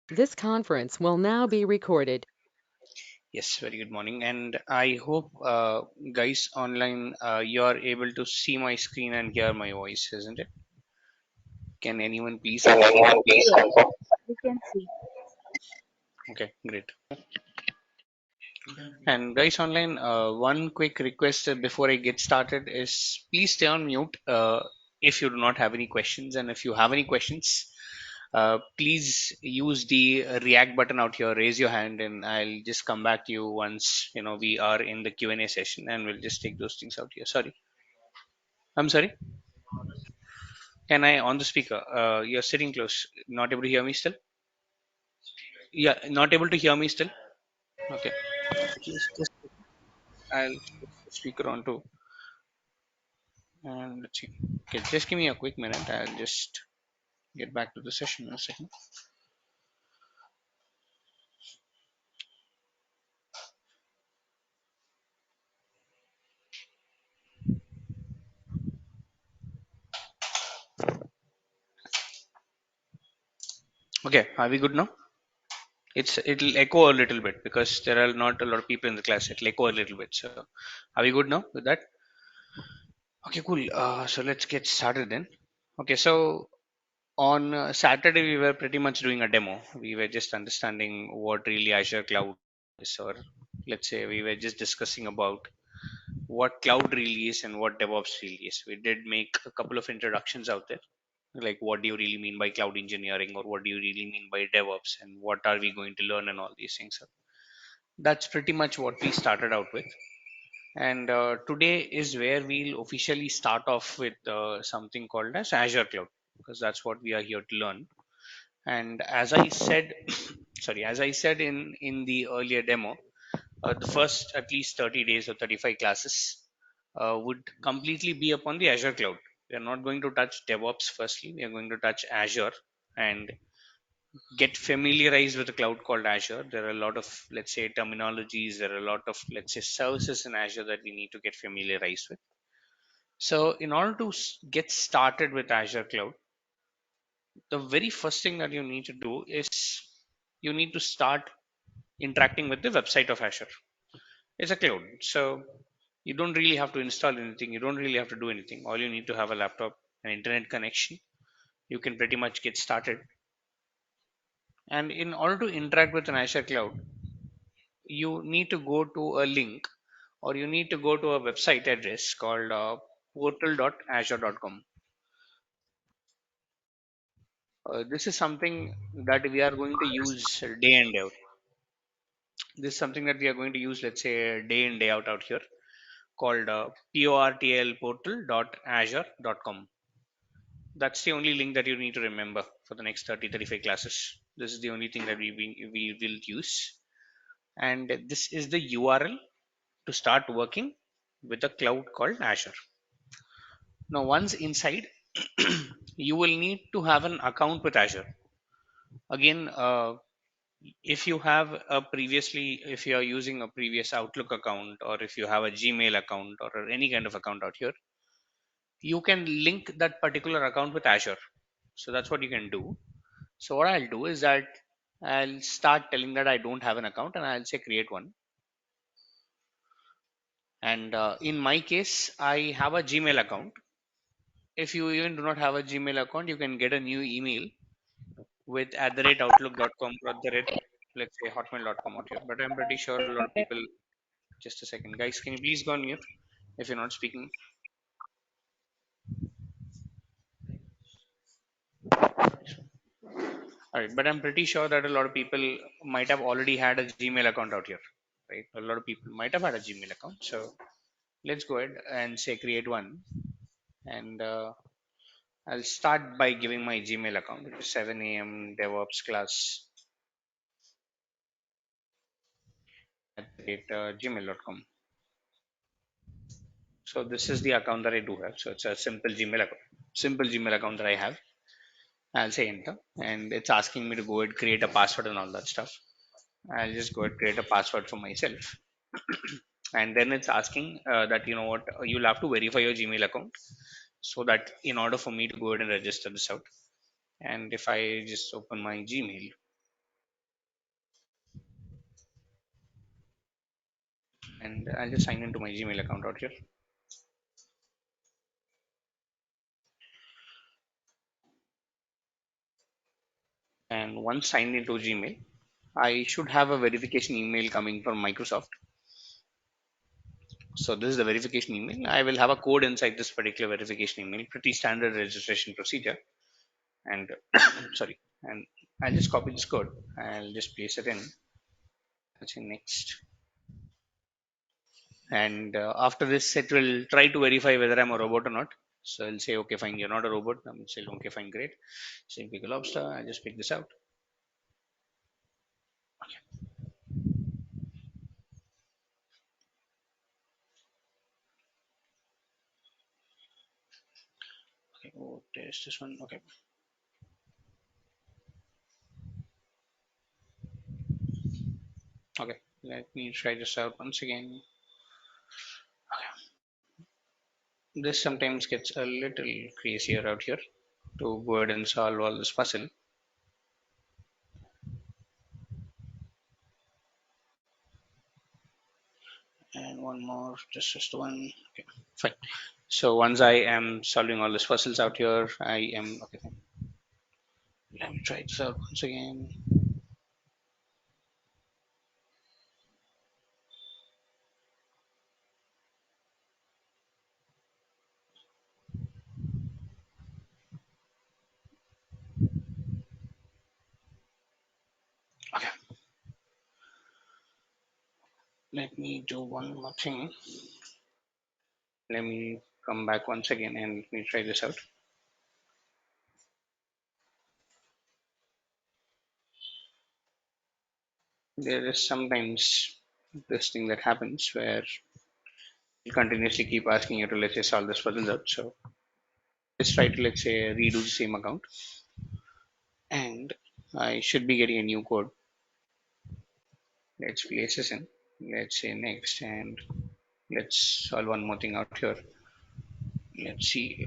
This conference will now be recorded. Yes, very good morning, and I hope guys online you are able to see my screen and hear my voice, isn't it? Can anyone please Can confirm? anyone please Yes, confirm? we can see. Okay, great. And guys online, one quick request before I get started is please stay on mute if you do not have any questions, and if you have any questions, please use the react button out here, raise your hand, and I'll just come back to you once we are in the Q&A session, and we'll just take those things out here. Sorry, I'm sorry. Can I on the speaker? You're sitting close. Not able to hear me still? Yeah, not able to hear me still. Okay. Just I'll put the speaker on too. And let's see. Okay, just give me a quick minute. I'll just get back to the session in a second. Okay, are we good now? It'll echo a little bit because there are not a lot of people in the class. It'll echo a little bit. So, are we good now with that? Okay, cool. So let's get started then. Okay, so on Saturday we were pretty much doing a demo. We were just understanding what really Azure Cloud is, or let's say we were just discussing about what cloud really is and what DevOps really is. We did make a couple of introductions out there, like what do you really mean by cloud engineering, or what do you really mean by DevOps, and what are we going to learn, and all these things. So that's pretty much what we started out with. And today is where we'll officially start off with something called as Azure Cloud, because that's what we are here to learn. And as I said, sorry, as I said in the earlier demo, the first at least 30 days or 35 classes would completely be upon the Azure cloud. We are not going to touch DevOps firstly. We are going to touch Azure and get familiarized with a cloud called Azure. There are a lot of, let's say, terminologies. There are a lot of, let's say, services in Azure that we need to get familiarized with. So, in order to get started with Azure cloud, the very first thing that you need to do is you need to start interacting with the website of Azure. It's a cloud. So you don't really have to install anything. You don't really have to do anything. All you need to have a laptop, an internet connection. You can pretty much get started. And in order to interact with an Azure cloud, you need to go to a link, or you need to go to a website address called portal.azure.com. This is something that we are going to use day in day out. This is something that we are going to use, let's say, day in day out here, called portal.azure.com. That's the only link that you need to remember for the next 30-35 classes. This is the only thing that we will use. And this is the URL to start working with a cloud called Azure. Now, once inside, you will need to have an account with Azure. Again, if you have if you are using a previous Outlook account, or if you have a Gmail account, or any kind of account out here, you can link that particular account with Azure. So that's what you can do. So what I'll do is that I'll start telling that I don't have an account, and I'll say create one. And in my case, I have a Gmail account. If you even do not have a Gmail account, you can get a new email with @outlook.com, or let's say hotmail.com out here. But I'm pretty sure a lot of people. Just a second, guys. Can you please go on mute if you're not speaking? All right, but I'm pretty sure that a lot of people might have already had a Gmail account out here, right? A lot of people might have had a Gmail account. So let's go ahead and say create one. And I'll start by giving my Gmail account, which is 7 a.m. DevOps class at gmail.com. So this is the account that I do have. So it's a simple Gmail account that I have. I'll say enter, and it's asking me to go ahead create a password and all that stuff. I'll just go ahead create a password for myself, and then it's asking that what, you'll have to verify your Gmail account, so that in order for me to go ahead and register this out. And if I just open my Gmail, and I'll just sign into my Gmail account out here. And once signed into Gmail, I should have a verification email coming from Microsoft. So this is the verification email. I will have a code inside this particular verification email, pretty standard registration procedure. And sorry, and I'll just copy this code. I'll just paste it in. Let's say next. And after this, it will try to verify whether I'm a robot or not. So I'll say, okay, fine, you're not a robot. I'm saying, okay, fine, great. Same pick a lobster. I just pick this out. Okay, oh, there's this one. Okay, okay. Let me try this out once again. This sometimes gets a little crazier out here to go ahead and solve all this puzzle. And one more, just one. Okay, fine. So once I am solving all these puzzles out here, I am okay. Fine. Let me try this out once again. Okay, let me do one more thing. Let me come back once again and let me try this out. There is sometimes this thing that happens where you continuously keep asking you to, let's say, solve this puzzle out. So let's try to, let's say, redo the same account, and I should be getting a new code. Let's place this in. Let's say next, and let's solve one more thing out here. Let's see.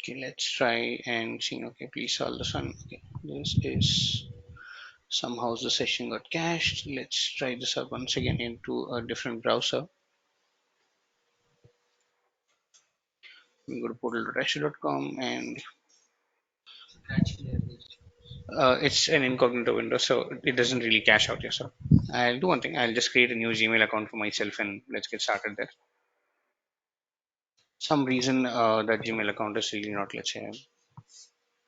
Okay, let's try and see. Okay, please solve this one. Okay, this is somehow the session got cached. Let's try this out once again into a different browser. We go to portal.azure.com, and it's an incognito window, so it doesn't really cache out here. So I'll do one thing. I'll just create a new Gmail account for myself, and let's get started there. Some reason that Gmail account is really not, let's say,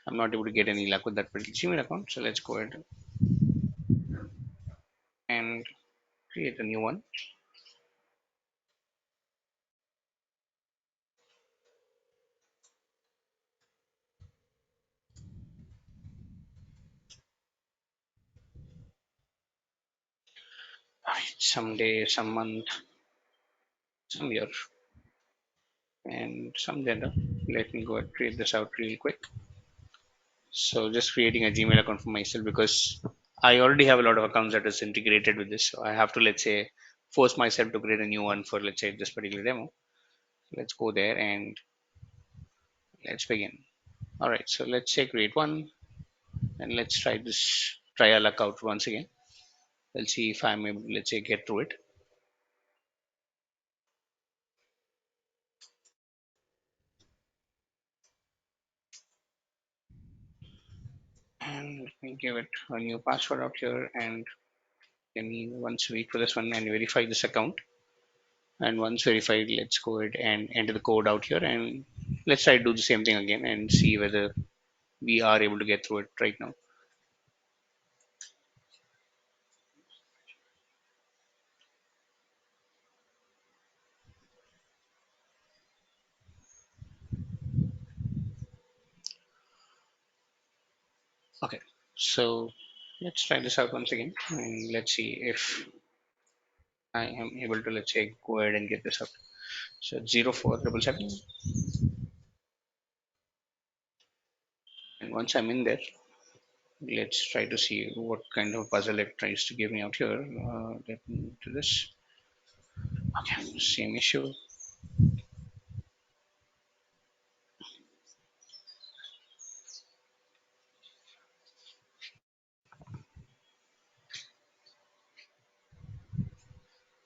I'm not able to get any luck with that particular Gmail account. So let's go ahead and create a new one. Alright, someday, some month, some year, and some gender. Let me go and create this out real quick. So just creating a Gmail account for myself because I already have a lot of accounts that is integrated with this. So I have to, let's say, force myself to create a new one for, let's say, this particular demo. Let's go there and let's begin. All right, so let's say create one, and let's try this trial account once again. Let's see if I'm able, let's say, get through it. And let me give it a new password out here, and let me once wait for this one and verify this account. And once verified, let's go ahead and enter the code out here, and let's try to do the same thing again and see whether we are able to get through it right now. Okay, so let's try this out once again, and let's see if I am able to, let's say, go ahead and get this out. So 04777, and once I'm in there, Let's try to see what kind of puzzle it tries to give me out here. Let me do this. Okay, same issue.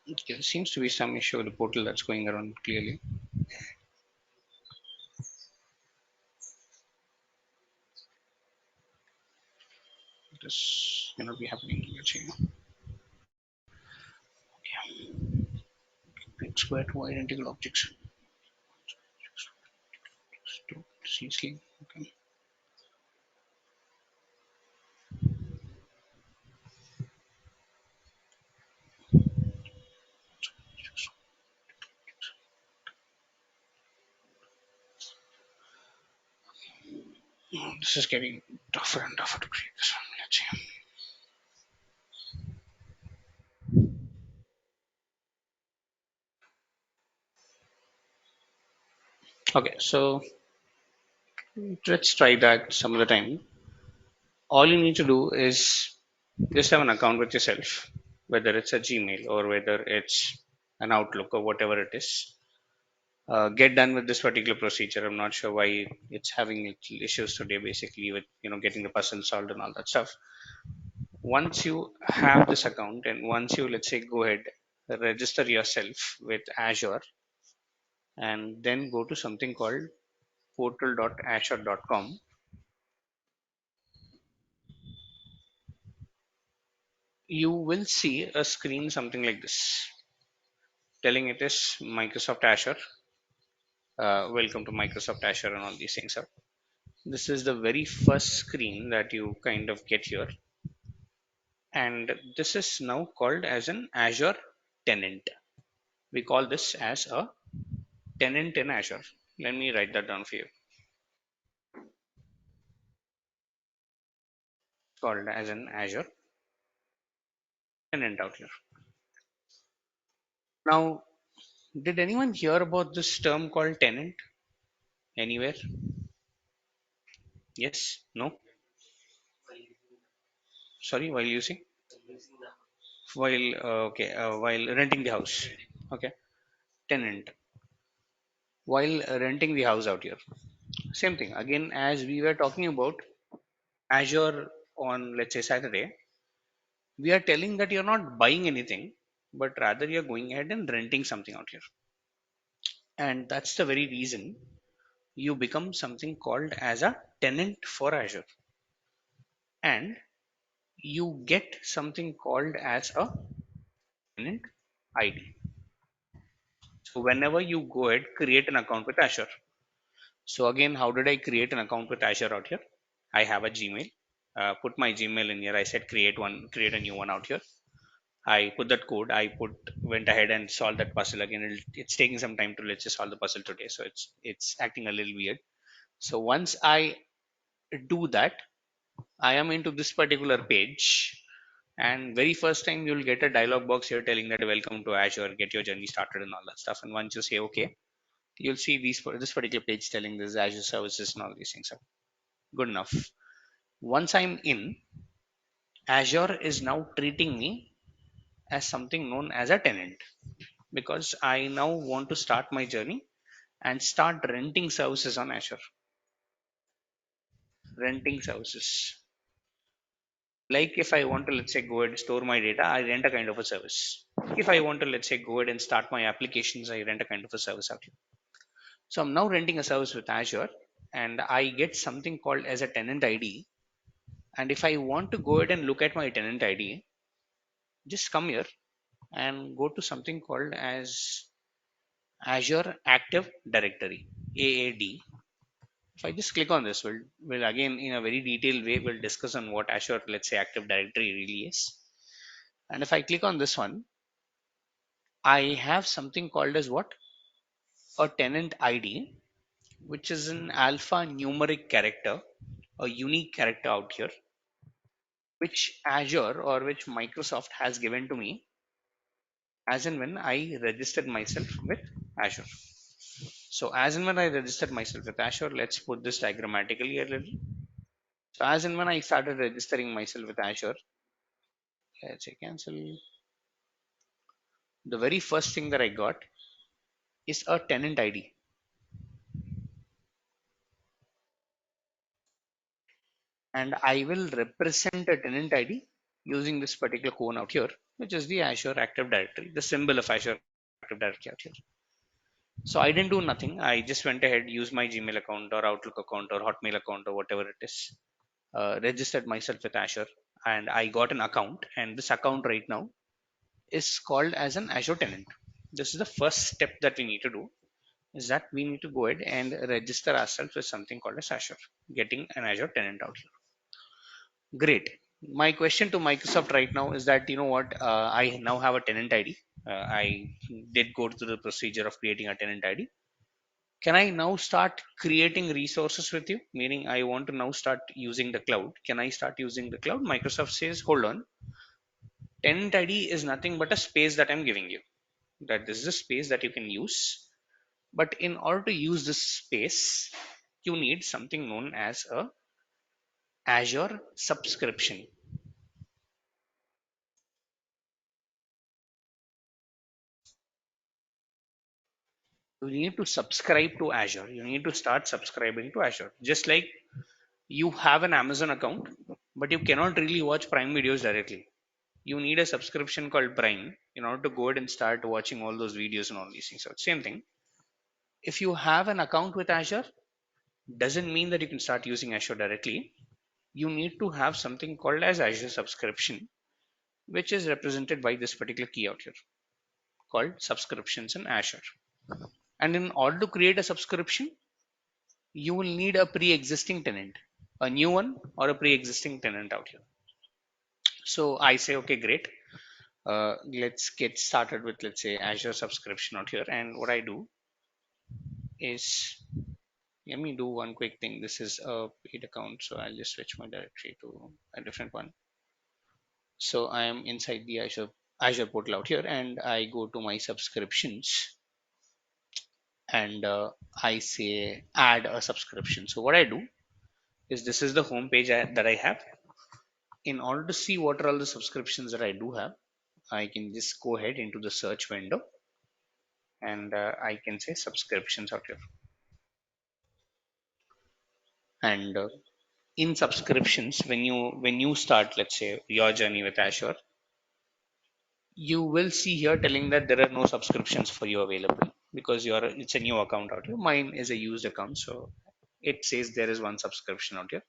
Okay, there seems to be some issue with the portal that's going around clearly. This cannot be happening. Let's see. Okay. Square two identical objects. Seriously. Okay. This is getting tougher and tougher to create this one. Let's see. Okay, so let's try that some other time. All you need to do is just have an account with yourself, whether it's a Gmail or whether it's an Outlook or whatever it is. Get done with this particular procedure. I'm not sure why it's having issues today, basically with getting the puzzle solved and all that stuff. Once you have this account and once you, let's say, go ahead, register yourself with Azure, and then go to something called portal.azure.com. You will see a screen something like this, telling it is Microsoft Azure. Welcome to Microsoft Azure and all these things. Are. This is the very first screen that you kind of get here, and this is now called as an Azure tenant. We call this as a tenant in Azure. Let me write that down for you. Called as an Azure tenant out here. Now, did anyone hear about this term called tenant anywhere? Yes? No? Sorry, while using? While while renting the house. Okay, tenant. While renting the house out here. Same thing. Again, as we were talking about Azure on, let's say, Saturday, we are telling that you're not buying anything, but rather you're going ahead and renting something out here. And that's the very reason you become something called as a tenant for Azure. And you get something called as a tenant ID. So whenever you go ahead, create an account with Azure. So again, how did I create an account with Azure out here? I have a Gmail. Put my Gmail in here. I said create a new one out here. I put that code. Went ahead and solved that puzzle again. It's taking some time to let's just solve the puzzle today, so it's acting a little weird. So once I do that, I am into this particular page, and very first time you'll get a dialog box here telling that welcome to Azure, get your journey started and all that stuff. And once you say okay, you'll see this particular page telling this Azure services and all these things. So good enough. Once I'm in, Azure is now treating me as something known as a tenant because I now want to start my journey and start renting services on Azure. Renting services. Like if I want to, let's say, go ahead and store my data, I rent a kind of a service. If I want to, let's say, go ahead and start my applications, I rent a kind of a service out here. So I'm now renting a service with Azure and I get something called as a tenant ID. And if I want to go ahead and look at my tenant ID, just come here and go to something called as Azure Active Directory, AAD. If I just click on this, we'll again in a very detailed way, we'll discuss on what Azure, let's say, Active Directory really is. And if I click on this one, I have something called as what? A tenant ID, which is an alphanumeric character, a unique character out here, which Azure or which Microsoft has given to me as and when I registered myself with Azure. So as and when I registered myself with Azure, let's put this diagrammatically a little. So as and when I started registering myself with Azure, let's say cancel. The very first thing that I got is a tenant ID, and I will represent a tenant ID using this particular cone out here, which is the Azure Active Directory, the symbol of Azure Active Directory out here. So I didn't do nothing. I just went ahead, used my Gmail account or Outlook account or Hotmail account or whatever it is, registered myself with Azure, and I got an account. And this account right now is called as an Azure tenant. This is the first step that we need to do, is that we need to go ahead and register ourselves with something called as Azure, getting an Azure tenant out here. Great. My question to Microsoft right now is that, you know what, I now have a tenant ID. I did go through the procedure of creating a tenant ID. Can I now start creating resources with you? Meaning, I want to now start using the cloud. Can I start using the cloud? Microsoft says, hold on. Tenant ID is nothing but a space that I'm giving you. That this is a space that you can use. But in order to use this space, you need something known as a Azure subscription. You need to subscribe to Azure. You need to start subscribing to Azure. Just like you have an Amazon account, but you cannot really watch Prime videos directly. You need a subscription called Prime in order to go ahead and start watching all those videos and all these things. So same thing. If you have an account with Azure, doesn't mean that you can start using Azure directly. You need to have something called as Azure subscription, which is represented by this particular key out here called subscriptions in Azure. And in order to create a subscription, you will need a pre-existing tenant, a new one or a pre-existing tenant out here. So I say, okay, great. Let's get started with, let's say, Azure subscription out here. And what I do is, let me do one quick thing. This is a paid account, so I'll just switch my directory to a different one. So I am inside the Azure portal out here, and I go to my subscriptions, and I say add a subscription. So what I do is, this is the home page that I have. In order to see what are all the subscriptions that I do have, I can just go ahead into the search window, and I can say subscriptions out here. And in subscriptions, when you start, let's say, your journey with Azure, you will see here telling that there are no subscriptions for you available because it's a new account out here. Mine is a used account, so it says there is one subscription out here.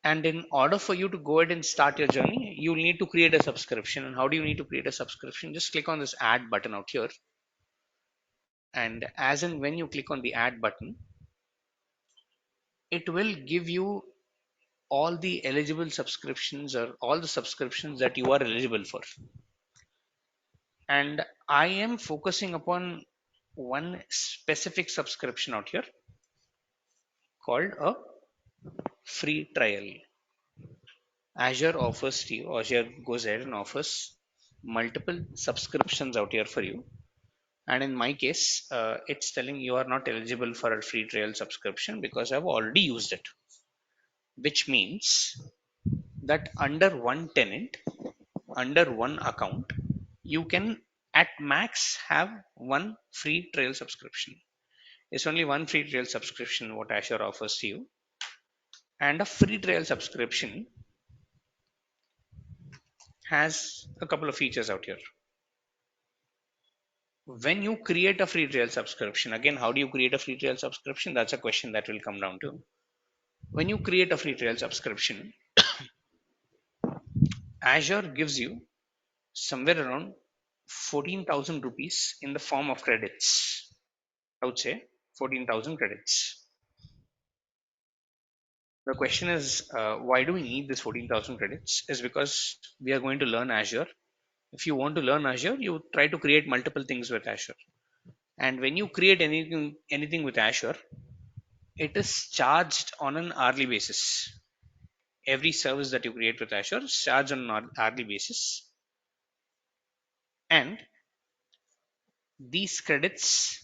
And in order for you to go ahead and start your journey, you need to create a subscription. And how do you need to create a subscription? Just click on this add button out here, and as and when you click on the add button, it will give you all the eligible subscriptions or all the subscriptions that you are eligible for. And I am focusing upon one specific subscription out here called a free trial. Azure goes ahead and offers multiple subscriptions out here for you. And in my case, it's telling you are not eligible for a free trial subscription because I've already used it, which means that under one tenant, under one account, you can at max have one free trial subscription. It's only one free trial subscription what Azure offers to you. And a free trial subscription has a couple of features out here. When you create a free trial subscription, again, how do you create a free trial subscription? That's a question that will come down to. When you create a free trial subscription, Azure gives you somewhere around 14,000 rupees in the form of credits. I would say 14,000 credits. The question is, why do we need this 14,000 credits? Is because we are going to learn Azure. If you want to learn Azure, you try to create multiple things with Azure. And when you create anything with Azure, it is charged on an hourly basis. Every service that you create with Azure is charged on an hourly basis. And these credits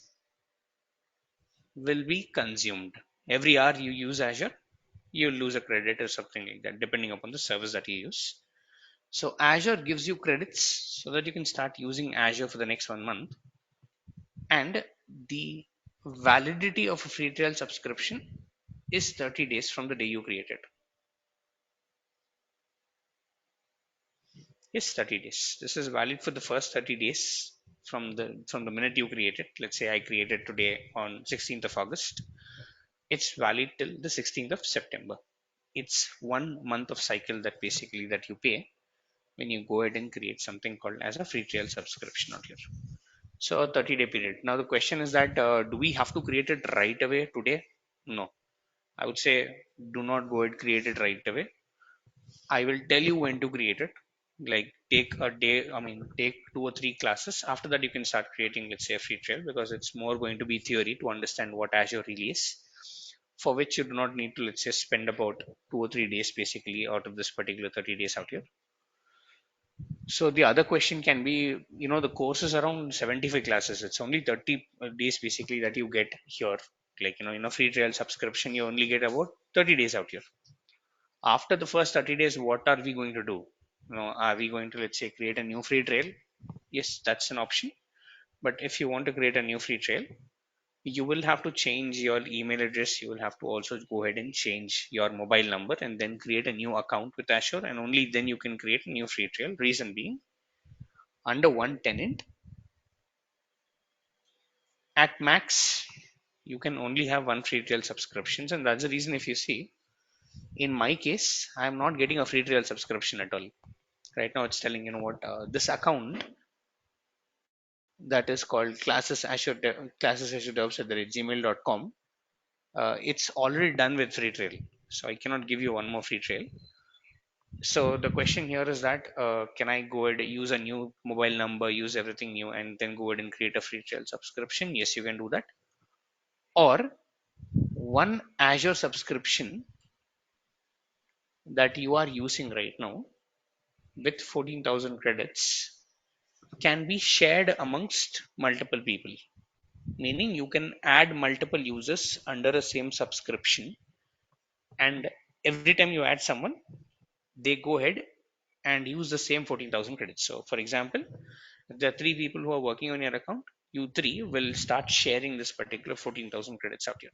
will be consumed. Every hour you use Azure, you lose a credit or something like that, depending upon the service that you use. So Azure gives you credits so that you can start using Azure for the next 1 month. And the validity of a free trial subscription is 30 days from the day you create it. Yes, 30 days. This is valid for the first 30 days from the minute you create it. Let's say I created today on 16th of August. It's valid till the 16th of September. It's 1 month of cycle that basically that you pay when you go ahead and create something called as a free trial subscription out here. So a 30-day period. Now the question is that do we have to create it right away today? No. I would say do not go ahead create it right away. I will tell you when to create it. Like take a day, I mean, take 2 or 3 classes. After that, you can start creating, let's say, a free trial because it's more going to be theory to understand what Azure really is. For which you do not need to, let's say, spend about 2 or 3 days basically out of this particular 30 days out here. So the other question can be, the course is around 75 classes. It's only 30 days basically that you get here. Like, in a free trial subscription, you only get about 30 days out here. After the first 30 days, what are we going to do? Are we going to, let's say, create a new free trail? Yes, that's an option. But if you want to create a new free trail, you will have to change your email address. You will have to also go ahead and change your mobile number and then create a new account with Azure. And only then you can create a new free trail. Reason being, under one tenant, at max, you can only have one free trail subscriptions. And that's the reason if you see, in my case, I'm not getting a free trial subscription at all. Right now, it's telling, what, this account that is called classes Azure devs at the gmail.com. It's already done with free trail. So I cannot give you one more free trail. So the question here is that can I go ahead use a new mobile number, use everything new, and then go ahead and create a free trial subscription? Yes, you can do that. Or one Azure subscription that you are using right now with 14,000 credits can be shared amongst multiple people, meaning you can add multiple users under a same subscription, and every time you add someone, they go ahead and use the same 14,000 credits. So for example, if there are 3 people who are working on your account, you three will start sharing this particular 14,000 credits out here.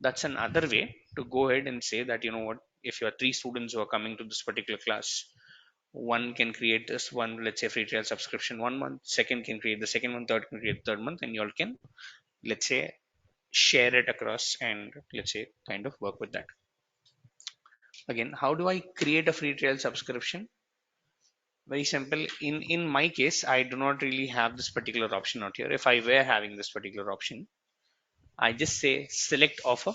That's another way to go ahead and say that, what, if you are 3 students who are coming to this particular class, one can create this one, let's say, free trial subscription 1 month, second can create the second one, third can create the third month, and you all can, let's say, share it across and, let's say, kind of work with that. Again, how do I create a free trial subscription? Very simple. In my case, I do not really have this particular option out here. If I were having this particular option, I just say select offer,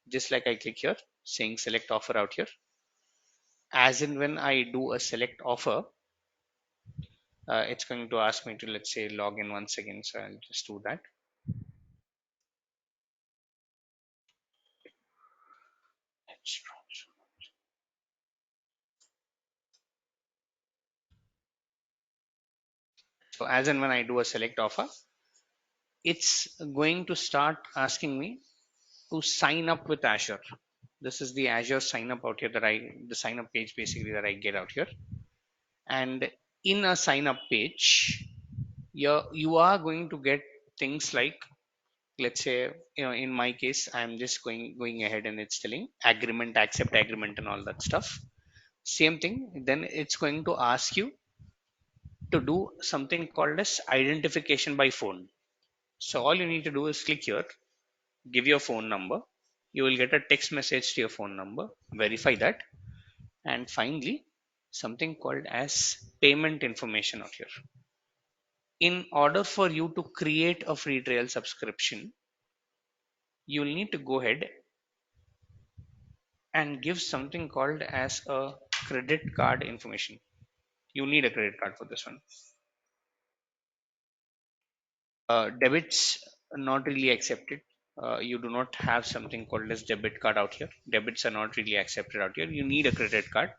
just like I click here saying select offer out here. As in when I do a select offer, it's going to ask me to, let's say, log in once again. So I'll just do that. So as and when I do a select offer, it's going to start asking me to sign up with Azure. This is the Azure sign up out here the sign up page basically that I get out here. And in a sign up page, you are going to get things like, let's say, in my case, I'm just going ahead and it's telling agreement, accept agreement, and all that stuff. Same thing. Then it's going to ask you to do something called as identification by phone. So all you need to do is click here, give your phone number. You will get a text message to your phone number, verify that, and finally, something called as payment information out here. In order for you to create a free trial subscription, you'll need to go ahead and give something called as a credit card information. You need a credit card for this one. Debits are not really accepted. You do not have something called as debit card out here. Debits are not really accepted out here. You need a credit card.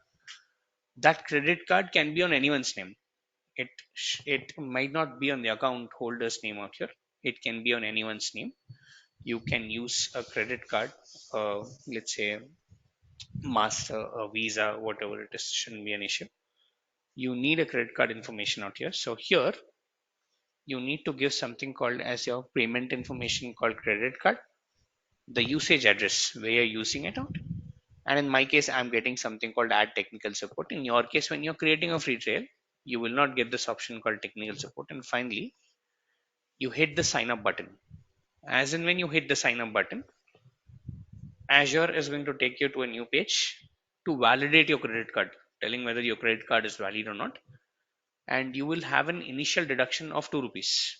That credit card can be on anyone's name. It might not be on the account holder's name out here. It can be on anyone's name. You can use a credit card, let's say, Master, a Visa, whatever it is, shouldn't be an issue. You need a credit card information out here. So here you need to give something called as your payment information called credit card, the usage address where you're using it out. And in my case, I'm getting something called add technical support. In your case, when you're creating a free trail, you will not get this option called technical support. And finally, you hit the sign up button. As in when you hit the sign up button, Azure is going to take you to a new page to validate your credit card, telling whether your credit card is valid or not. And you will have an initial deduction of 2 rupees.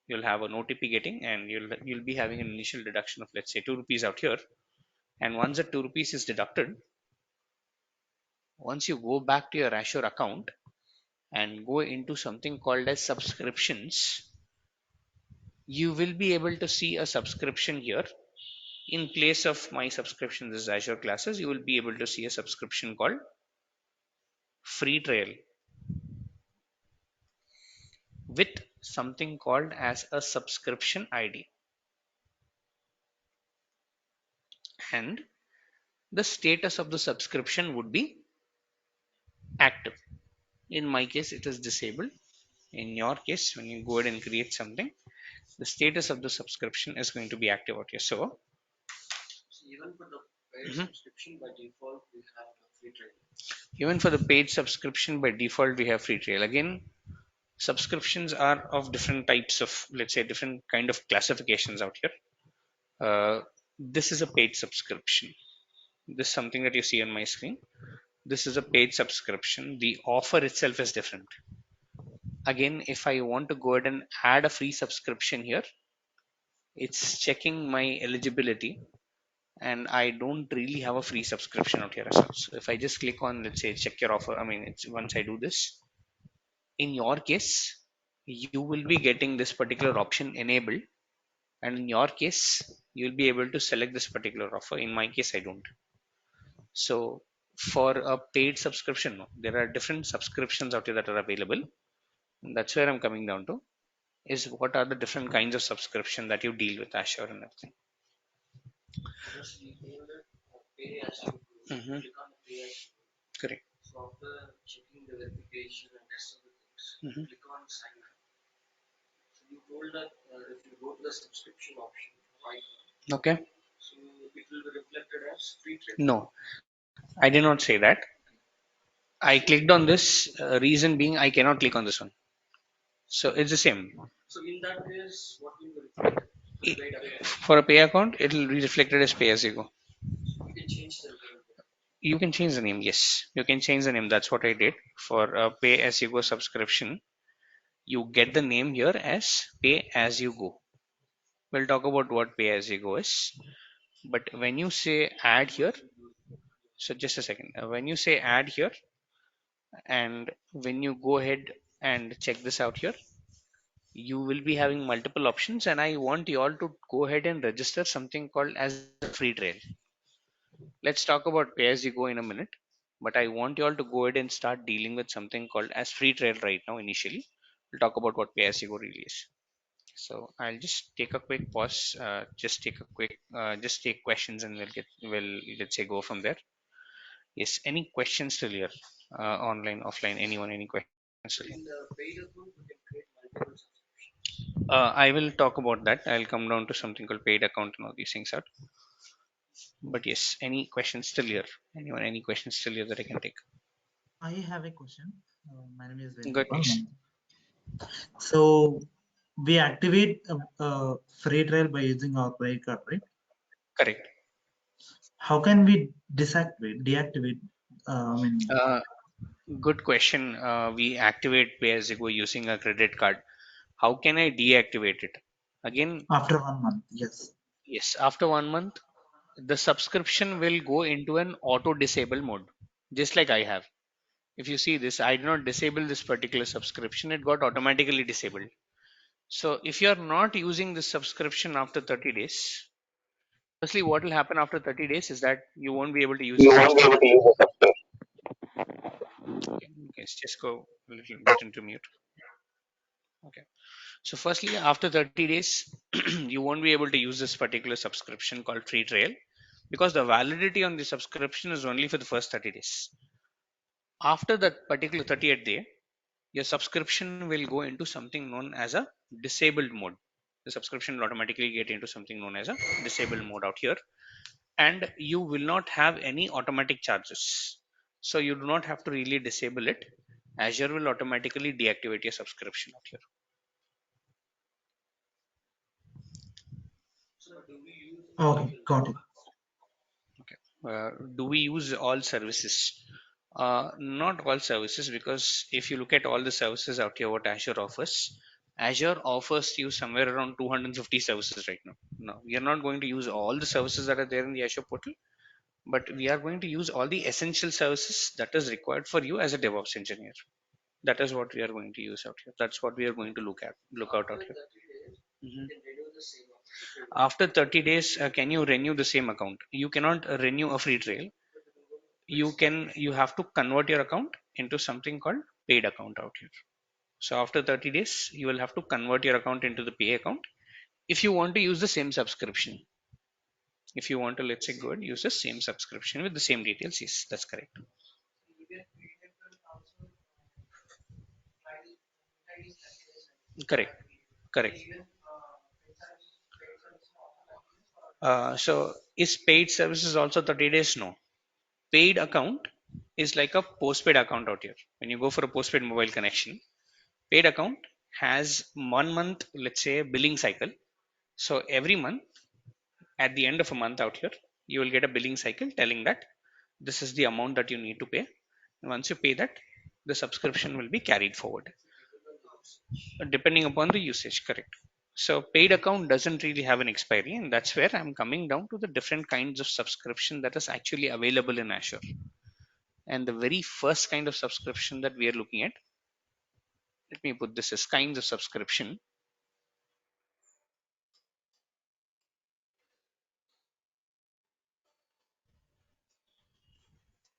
You'll have an OTP getting, and you'll be having an initial deduction of, let's say, 2 rupees out here. And once that 2 rupees is deducted, once you go back to your Azure account and go into something called as subscriptions, you will be able to see a subscription here. In place of my subscription, this Azure classes, you will be able to see a subscription called free trial with something called as a subscription ID, and the status of the subscription would be active. In my case, it is disabled. In your case, when you go ahead and create something, the status of the subscription is going to be active out here. So mhm. Even for the paid subscription by default we have free trial. Again, subscriptions are of different types of, let's say, different kind of classifications out here. This is a paid subscription. This is something that you see on my screen. This is a paid subscription. The offer itself is different. Again, if I want to go ahead and add a free subscription here, it's checking my eligibility, and I don't really have a free subscription out here as well. So if I just click on, let's say, check your offer, I mean, it's once I do this, in your case, you will be getting this particular option enabled, and in your case, you'll be able to select this particular offer. In my case, I don't. So for a paid subscription, no, there are different subscriptions out here that are available. And that's where I'm coming down to, is what are the different kinds of subscription that you deal with Azure and everything. Mhm. Correct. Mhm. Okay. No, I did not say that. I clicked on this. Reason being, I cannot click on this one. So it's the same. For a pay account, it will be reflected as pay as you go. You can change the name. Yes, you can change the name. That's what I did for a pay as you go subscription. You get the name here as pay as you go. We'll talk about what pay as you go is. But when you say add here, so just a second. When you say add here, and when you go ahead and check this out here, you will be having multiple options, and I want you all to go ahead and register something called as a free trail. Let's talk about pay as you go in a minute, but I want you all to go ahead and start dealing with something called as free trail right now. Initially, we'll talk about what pay as you go really is. So I'll just take a quick pause, just take questions, and we'll let's say go from there. Yes, any questions still here? Online, offline, anyone, any questions still here? I will talk about that. I'll come down to something called paid account and all these things out. But yes, any questions still here? Anyone, any questions still here that I can take? I have a question. My name is Good, please. Venugopal. So we activate free trial by using our credit card, right? Correct. How can we deactivate? I mean, Uh, Good question. We activate pay as you go using a credit card. How can I deactivate it? Again, after 1 month, yes. yes, after 1 month, the subscription will go into an auto disable mode, just like I have. If you see this, I did not disable this particular subscription, it got automatically disabled. So if you are not using this subscription after 30 days, firstly, what will happen after 30 days is that you won't be able to use You the won't be able subscription. to use the subscription. Okay, let's just go a little bit into mute. Okay. So firstly, after 30 days, you won't be able to use this particular subscription called free trial. because the validity on the subscription is only for the first 30 days. After that particular 30th day, your subscription will go into something known as a disabled mode. The subscription will automatically get into something known as a disabled mode out here, and you will not have any automatic charges. So you do not have to really disable it. Azure will automatically deactivate your subscription out here. Okay, got it. Okay. Do we use all services? Not all services, because if you look at all the services out here, what Azure offers you somewhere around 250 services right now. No, we are not going to use all the services that are there in the Azure portal, but we are going to use all the essential services that is required for you as a DevOps engineer. That is what we are going to use out here. That's what we are going to look out here. Mhm. After 30 days, can you renew the same account? You cannot renew a free trial. You have to convert your account into something called paid account out here. So after 30 days, you will have to convert your account into the pay account if you want to use the same subscription. If you want to, let's say, go and use the same subscription with the same details, yes, that's correct. Correct. Correct. So is paid services also 30 days? No. Paid account is like a postpaid account out here. When you go for a postpaid mobile connection, paid account has 1 month, let's say, billing cycle. So every month, at the end of a month out here, you will get a billing cycle telling that this is the amount that you need to pay. And once you pay that, the subscription will be carried forward depending upon the usage. Correct. So paid account doesn't really have an expiry, and that's where I'm coming down to the different kinds of subscription that is actually available in Azure. And the very first kind of subscription that we are looking at, let me put this as kinds of subscription.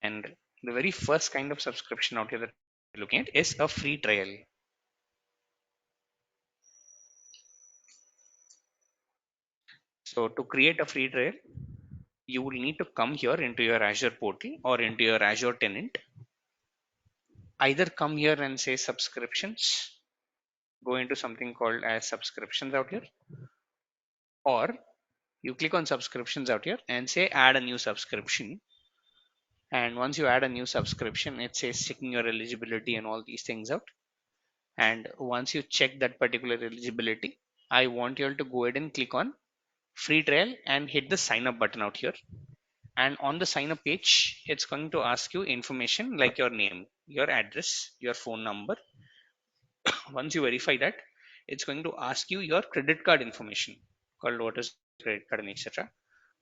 And the very first kind of subscription out here that we're looking at is a free trial. So to create a free trial, you will need to come here into your Azure portal or into your Azure tenant. Either come here and say subscriptions, go into something called as subscriptions out here, or you click on subscriptions out here and say add a new subscription. And once you add a new subscription, it says checking your eligibility and all these things out. And once you check that particular eligibility, I want you all to go ahead and click on free trial and hit the sign up button out here. And on the sign up page, it's going to ask you information like your name, your address, your phone number. Once you verify that, it's going to ask you your credit card information, called what is credit card and etc.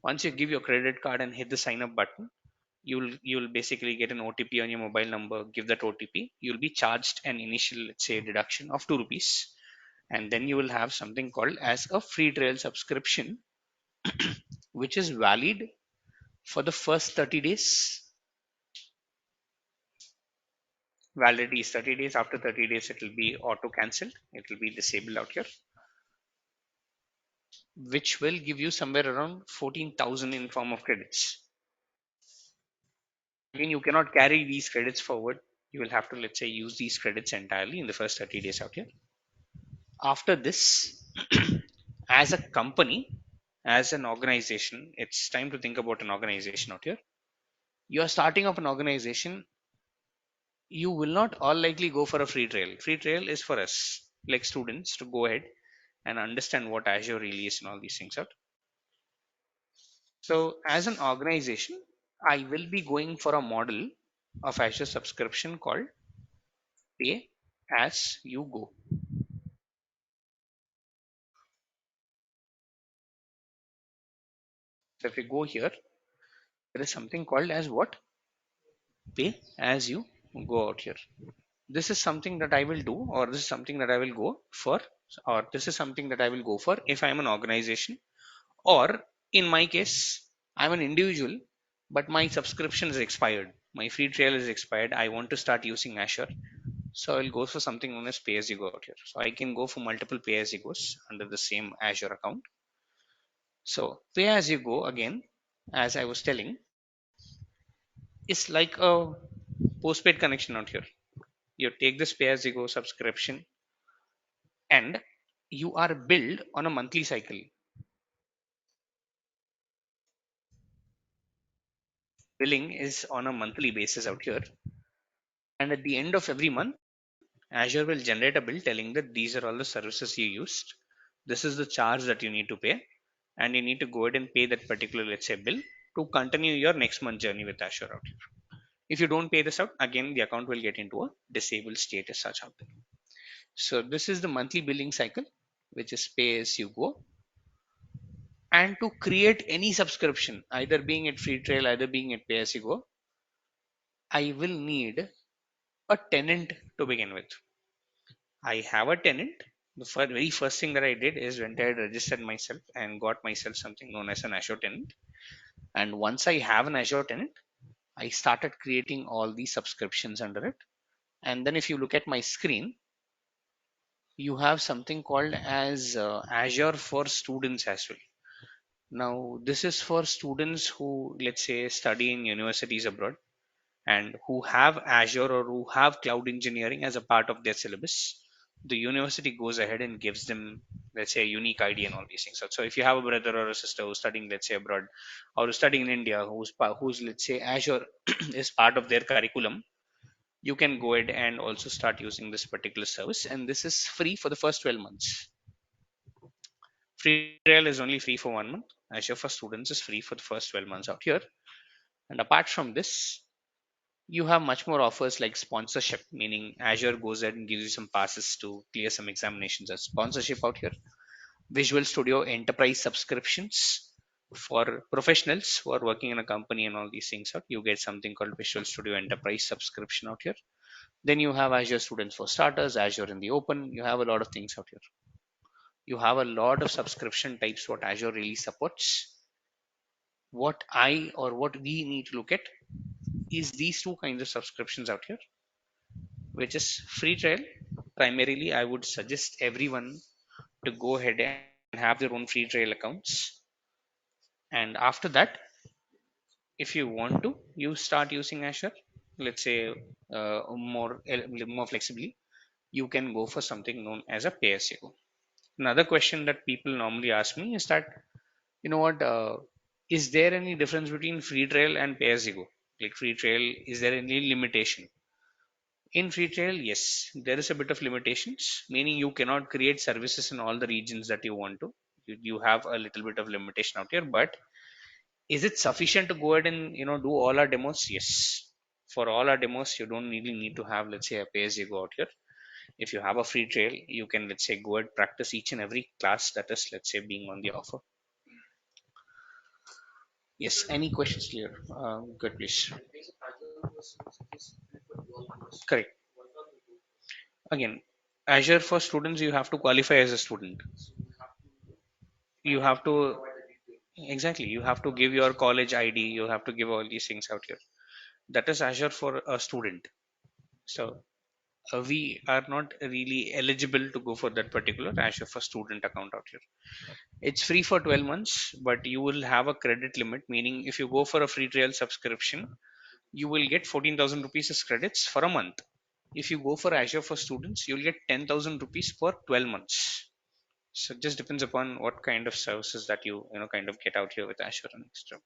Once you give your credit card and hit the sign up button, you'll basically get an OTP on your mobile number. Give that OTP, you'll be charged an initial, let's say, deduction of 2 rupees, and then you will have something called as a free trial subscription, which is valid for the first 30 days. Validity is 30 days. After 30 days, it will be auto cancelled, it will be disabled out here, which will give you somewhere around 14,000 in form of credits. Again, you cannot carry these credits forward. You will have to, let's say, use these credits entirely in the first 30 days out here. After this, as a company, as an organization, it's time to think about an organization out here. You are starting up an organization, you will not all likely go for a free trial. Free trial is for us, like students, to go ahead and understand what Azure really is and all these things out. So as an organization, I will be going for a model of Azure subscription called pay as you go. So if you go here, there is something called as what? Pay as you go out here. This is something that I will do, or this is something that I will go for, or this is something that I will go for if I'm an organization, or in my case, I'm an individual, but my subscription is expired. My free trial is expired. I want to start using Azure. So I'll go for something known as pay as you go out here. So I can go for multiple pay as you goes under the same Azure account. So pay as you go again. as I was telling, is like a postpaid connection out here. You take this pay as you go subscription, and you are billed on a monthly cycle. Billing is on a monthly basis out here, and at the end of every month, Azure will generate a bill telling that these are all the services you used. This is the charge that you need to pay, and you need to go ahead and pay that particular, let's say, bill to continue your next month journey with Azure out here. If you don't pay this out, again the account will get into a disabled state as such out there. So this is the monthly billing cycle, which is pay as you go. And to create any subscription, either being it free trial, either being it pay as you go, I will need a tenant to begin with. I have a tenant. The very first thing that I did is went ahead, registered myself, and got myself something known as an Azure tenant. And once I have an Azure tenant, I started creating all these subscriptions under it. And then if you look at my screen, you have something called as Azure for Students as well. Now, this is for students who, let's say, study in universities abroad and who have Azure or who have cloud engineering as a part of their syllabus. The university goes ahead and gives them, let's say, a unique ID and all these things. So if you have a brother or a sister who's studying, let's say, abroad, or studying in India, who's let's say, Azure is part of their curriculum, you can go ahead and also start using this particular service. And this is free for the first 12 months. Free trial is only free for 1 month. Azure for Students is free for the first 12 months out here. And apart from this, you have much more offers like sponsorship, meaning Azure goes ahead and gives you some passes to clear some examinations as sponsorship out here. Visual Studio Enterprise subscriptions for professionals who are working in a company and all these things out. You get something called Visual Studio Enterprise subscription out here. Then you have Azure Students for Starters, Azure in the Open. You have a lot of things out here. You have a lot of subscription types what Azure really supports. What I or what we need to look at is these two kinds of subscriptions out here, which is free trial. Primarily, I would suggest everyone to go ahead and have their own free trial accounts. And after that, if you want to, you start using Azure, let's say more flexibly, you can go for something known as a pay as you go. Another question that people normally ask me is that, you know what, is there any difference between free trial and pay as you go? Like free trial, is there any limitation? In free trial, yes, there is a bit of limitations, meaning you cannot create services in all the regions that you want to. You have a little bit of limitation out here, but is it sufficient to go ahead and do all our demos? Yes. For all our demos, you don't really need to have, let's say, a pay as you go out here. If you have a free trial, you can, let's say, go ahead practice each and every class that is, let's say, being on the offer. Yes. Any questions clear? Good, please. Correct. Again, Azure for Students, you have to qualify as a student. You have to, exactly, you have to give your college ID, you have to give all these things out here. That is Azure for a student. So we are not really eligible to go for that particular Azure for Student account out here. It's free for 12 months, but you will have a credit limit, meaning if you go for a free trial subscription, you will get 14,000 rupees as credits for a month. If you go for Azure for Students, you'll get 10,000 rupees for 12 months. So it just depends upon what kind of services that you kind of get out here with Azure and extra.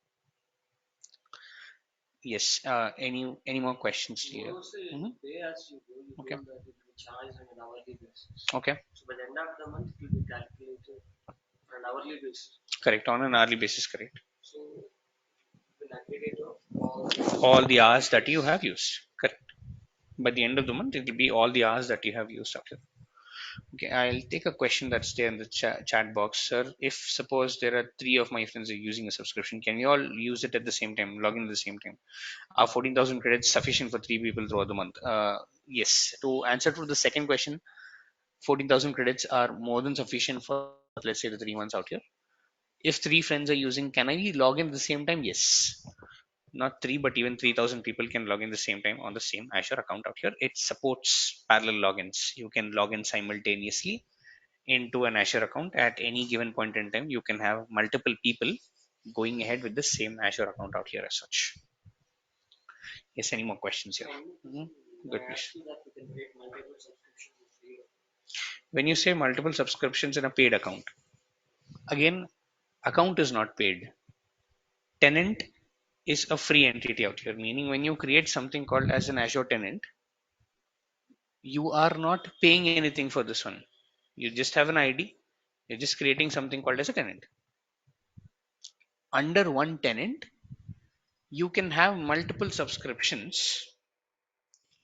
Yes. Any more questions here? Mhm. Okay. Okay. Correct. On an hourly basis. Correct. All the hours that you have used. Correct. By the end of the month, it will be all the hours that you have used after. Okay, I'll take a question that's there in the chat box, sir. If suppose there are three of my friends are using a subscription, can you all use it at the same time, log in at the same time? Are 14,000 credits sufficient for three people throughout the month? Yes. To answer to the second question, 14,000 credits are more than sufficient for, let's say, the 3 months out here. If three friends are using, can I log in at the same time? Yes. Not three, but even 3,000 people can log in the same time on the same Azure account out here. It supports parallel logins. You can log in simultaneously into an Azure account at any given point in time. You can have multiple people going ahead with the same Azure account out here as such. Yes, any more questions here? Good, please. When you say multiple subscriptions in a paid account, again, account is not paid. Tenant is a free entity out here, meaning when you create something called as an Azure tenant, you are not paying anything for this one. You just have an ID, you're just creating something called as a tenant. Under one tenant, you can have multiple subscriptions,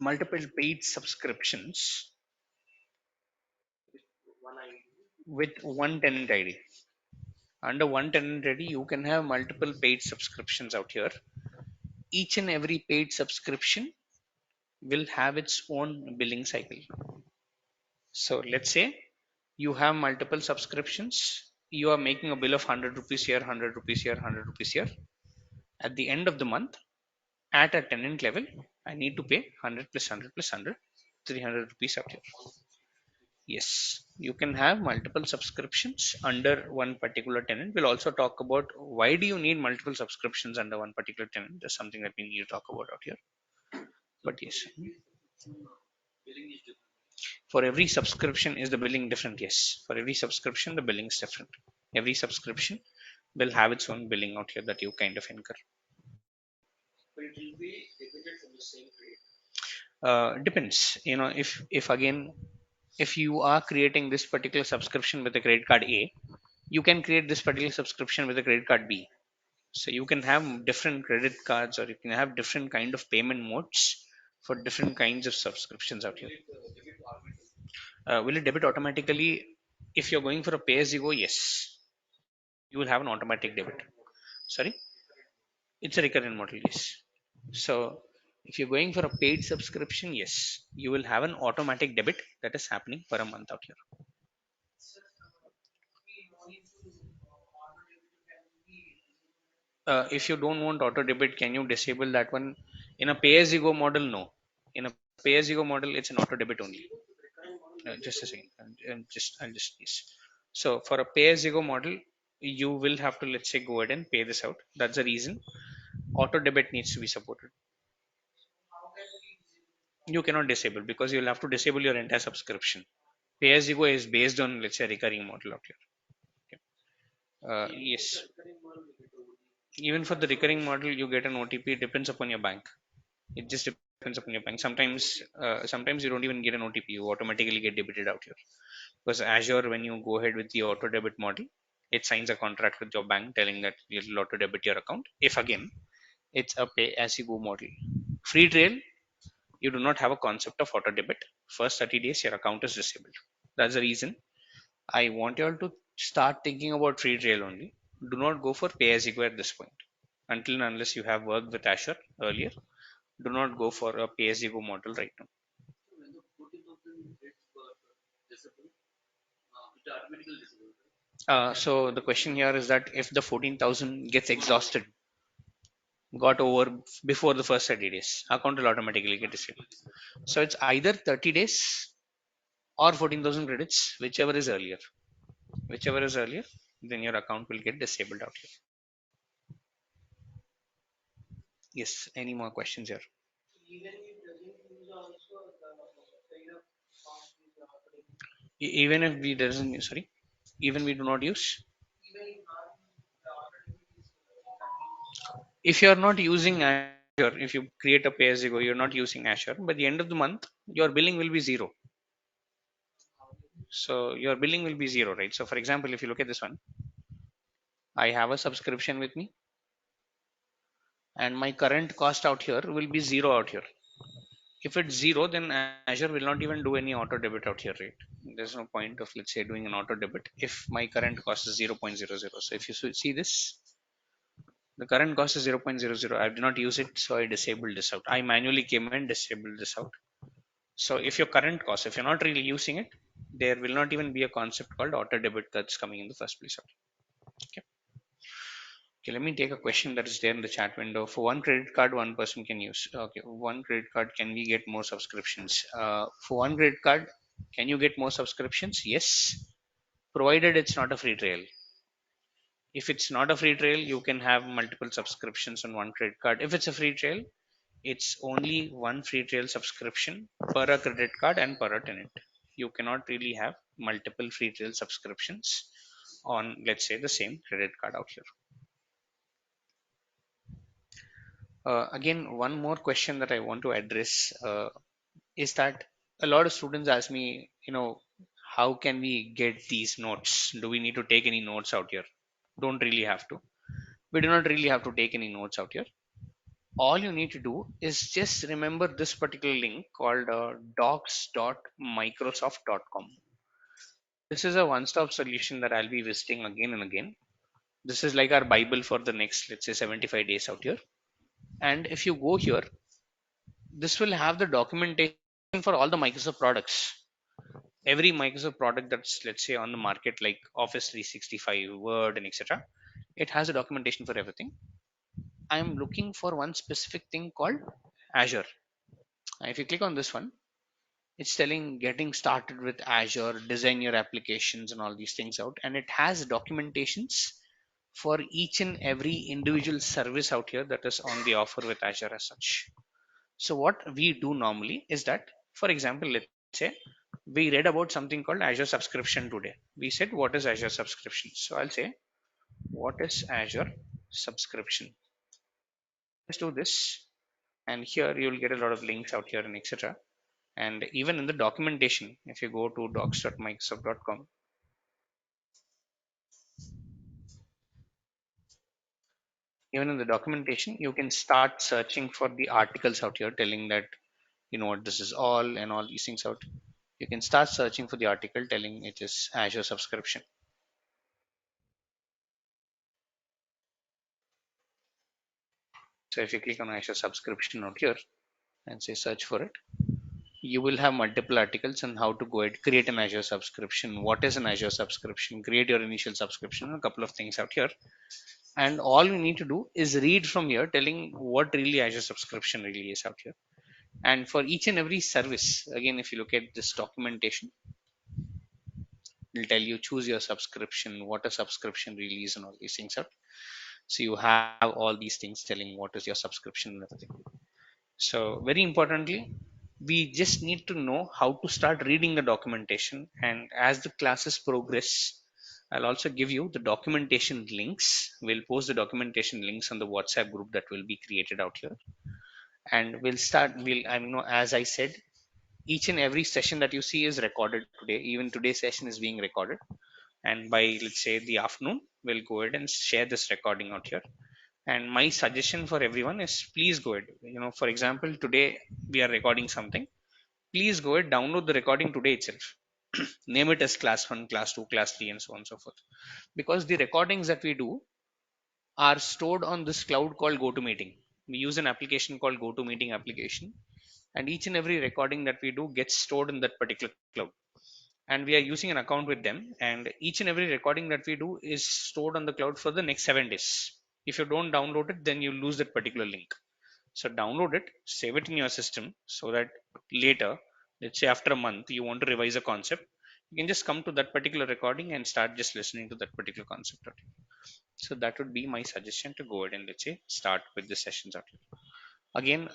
multiple paid subscriptions with one tenant ID. Under one tenant ID, you can have multiple paid subscriptions out here. Each and every paid subscription will have its own billing cycle. So let's say you have multiple subscriptions. You are making a bill of 100 rupees here, 100 rupees here, 100 rupees here. At the end of the month, at a tenant level, I need to pay 100 plus 100 plus 100, 300 rupees out here. Yes, you can have multiple subscriptions under one particular tenant. We'll also talk about why do you need multiple subscriptions under one particular tenant. That's something that we need to talk about out here. But yes, for every subscription is the billing different? Yes, for every subscription the billing is different. Every subscription will have its own billing out here that you kind of incur. Depends. You know, if again, if you are creating this particular subscription with a credit card A, you can create this particular subscription with a credit card B. So you can have different credit cards, or you can have different kind of payment modes for different kinds of subscriptions out here. Will it debit automatically? If you're going for a pay as you go, yes, you will have an automatic debit. Sorry, it's a recurrent model, yes. So if you're going for a paid subscription, yes, you will have an automatic debit that is happening for a month out here. If you don't want auto debit, can you disable that one? In a pay as you go model, no. In a pay as you go model, it's an auto debit only. Just a second. I'll just yes. So for a pay as you go model, you will have to, let's say, go ahead and pay this out. That's the reason auto debit needs to be supported. You cannot disable because you'll have to disable your entire subscription. Pay as you go is based on, let's say, a recurring model out here. Okay. Yes. Even for the recurring model, you get an OTP. It depends upon your bank. It just depends upon your bank. Sometimes you don't even get an OTP. You automatically get debited out here. Because Azure, when you go ahead with the auto debit model, it signs a contract with your bank telling that you'll auto debit your account. If again, it's a pay as you go model. Free trail, you do not have a concept of auto debit. First 30 days, your account is disabled. That's the reason I want you all to start thinking about free trail only. Do not go for pay as you go at this point. Until and unless you have worked with Azure earlier, do not go for a pay as you go model right now. So the question here is that if the 14,000 gets exhausted, got over before the first 30 days, account will automatically get disabled. So it's either 30 days or 14,000 credits, whichever is earlier. Whichever is earlier, then your account will get disabled out here. Yes, any more questions here? Even if we doesn't, sorry, even we do not use. If you are not using Azure, if you create a pay as you go, you're not using Azure. By the end of the month, your billing will be zero. So your billing will be zero, right? So for example, if you look at this one, I have a subscription with me, and my current cost out here will be zero out here. If it's zero, then Azure will not even do any auto debit out here, right? There's no point of, let's say, doing an auto debit if my current cost is 0.00. So if you see this, the current cost is 0.00. I did not use it, so I disabled this out. I manually came and disabled this out. So if your current cost, if you're not really using it, there will not even be a concept called auto debit that's coming in the first place. Okay. Okay, let me take a question that is there in the chat window. For one credit card, one person can use. Okay, one credit card, can we get more subscriptions? For one credit card, can you get more subscriptions? Yes, provided it's not a free trial. If it's not a free trial, you can have multiple subscriptions on one credit card. If it's a free trial, it's only one free trial subscription per a credit card and per a tenant. You cannot really have multiple free trial subscriptions on, let's say, the same credit card out here. Again, one more question that I want to address is that a lot of students ask me, how can we get these notes? Do we need to take any notes out here? Don't really have to. We do not really have to take any notes out here. All you need to do is just remember this particular link called docs.microsoft.com. This is a one-stop solution that I'll be visiting again and again. This is like our Bible for the next, let's say, 75 days out here. And if you go here, this will have the documentation for all the Microsoft products. Every Microsoft product that's, let's say, on the market, like Office 365, Word, and etc. It has a documentation for everything. I'm looking for one specific thing called Azure. If you click on this one, it's telling getting started with Azure, design your applications and all these things out. And it has documentations for each and every individual service out here that is on the offer with Azure as such. So what we do normally is that, for example, let's say we read about something called Azure subscription today. We said, what is Azure subscription? So I'll say, what is Azure subscription? Let's do this. And here you'll get a lot of links out here and etc. And even in the documentation, if you go to docs.microsoft.com, even in the documentation, you can start searching for the articles out here telling that, what this is all and all these things out. You can start searching for the article telling it is Azure subscription. So if you click on Azure subscription out here and say search for it, you will have multiple articles on how to go ahead create an Azure subscription, what is an Azure subscription, create your initial subscription, a couple of things out here. And all you need to do is read from here telling what really Azure subscription really is out here. And for each and every service, again, if you look at this documentation, it'll tell you choose your subscription, what a subscription really is, and all these things out. So you have all these things telling what is your subscription and everything. So very importantly, we just need to know how to start reading the documentation. And as the classes progress, I'll also give you the documentation links. We'll post the documentation links on the WhatsApp group that will be created out here. And as I said, each and every session that you see is recorded today. Even today's session is being recorded. And by, let's say, the afternoon, we'll go ahead and share this recording out here. And my suggestion for everyone is please go ahead, for example, today we are recording something. Please go ahead, download the recording today itself. Name it as class 1, class 2, class 3, and so on and so forth. Because the recordings that we do are stored on this cloud called GoToMeeting. We use an application called GoToMeeting application. And each and every recording that we do gets stored in that particular cloud. And we are using an account with them. And each and every recording that we do is stored on the cloud for the next 7 days. If you don't download it, then you lose that particular link. So download it, save it in your system so that later, let's say after a month, you want to revise a concept, you can just come to that particular recording and start just listening to that particular concept. So that would be my suggestion to go ahead and, let's say, start with the sessions out here. Again,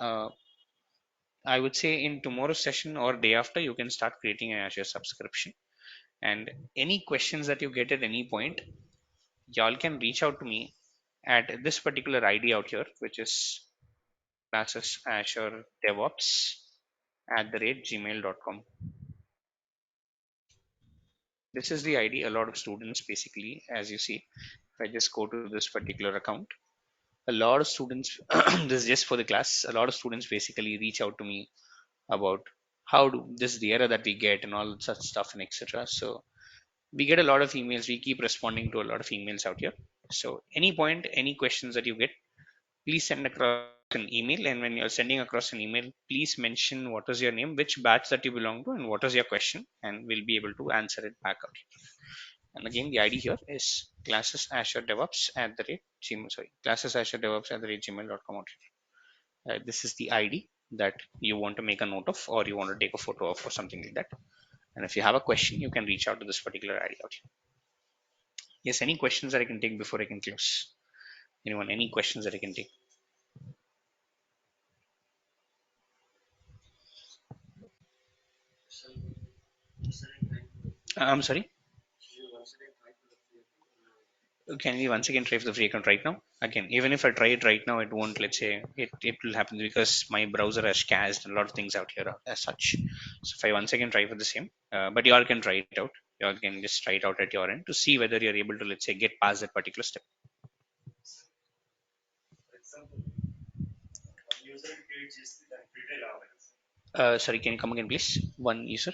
I would say in tomorrow's session or day after, you can start creating an Azure subscription. And any questions that you get at any point, y'all can reach out to me at this particular ID out here, which is classes Azure DevOps @gmail.com. This is the ID. A lot of students basically, as you see, if I just go to this particular account, a lot of students, this is just for the class, a lot of students basically reach out to me about how do this is the error that we get and all such stuff and etc. So we get a lot of emails. We keep responding to a lot of emails out here. So any point, any questions that you get, please send across an email. And when you're sending across an email, please mention what is your name, which batch that you belong to, and what is your question, and we'll be able to answer it back out. And again, the ID here is classes Azure DevOps @gmail. Sorry, classes Azure DevOps @gmail.com out here. This is the ID that you want to make a note of, or you want to take a photo of, or something like that. And if you have a question, you can reach out to this particular ID out here. Yes, any questions that I can take before I can close? Anyone, any questions that I can take? I'm sorry. Can we once again try for the free account right now? Again, even if I try it right now, it won't, let's say, it will happen because my browser has cached a lot of things out here as such. So if I once again try for the same, but you all can try it out. You all can just try it out at your end to see whether you're able to, let's say, get past that particular step. Sorry, can you come again, please? One user.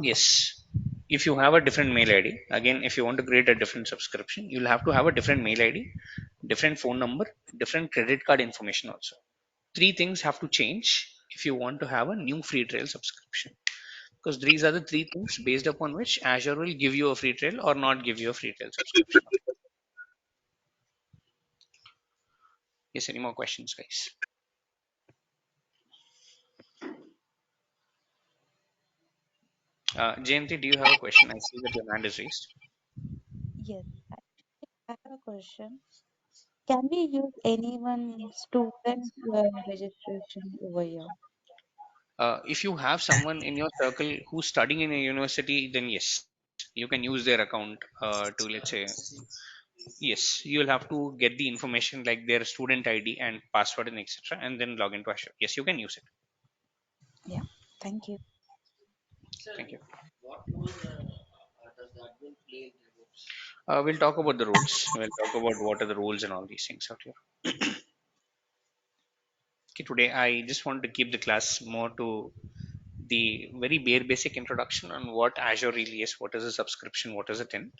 Yes. If you have a different mail ID, again, if you want to create a different subscription, you'll have to have a different mail ID, different phone number, different credit card information also. Three things have to change if you want to have a new free trial subscription. Because these are the three things based upon which Azure will give you a free trial or not give you a free trial subscription. Yes, any more questions, guys? Jayanti, do you have a question? I see that your hand is raised. Yes, I have a question. Can we use anyone student registration over here? If you have someone in your circle who's studying in a university, then yes, you can use their account to, let's say, yes, you'll have to get the information like their student ID and password and etc. and then log into Azure. Yes, you can use it. Yeah, thank you. Thank you. We'll talk about the rules. We'll talk about what are the rules and all these things out here. Okay, today I just want to keep the class more to the very bare basic introduction on what Azure really is, what is a subscription, what is it in.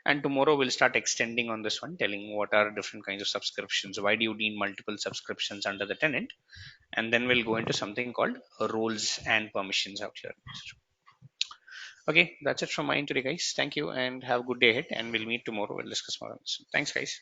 And tomorrow we'll start extending on this one, telling what are different kinds of subscriptions, why do you need multiple subscriptions under the tenant, and then we'll go into something called roles and permissions out here. Okay, that's it from my end today, guys. Thank you and have a good day ahead, and we'll meet tomorrow. We'll discuss more on this. Thanks, guys.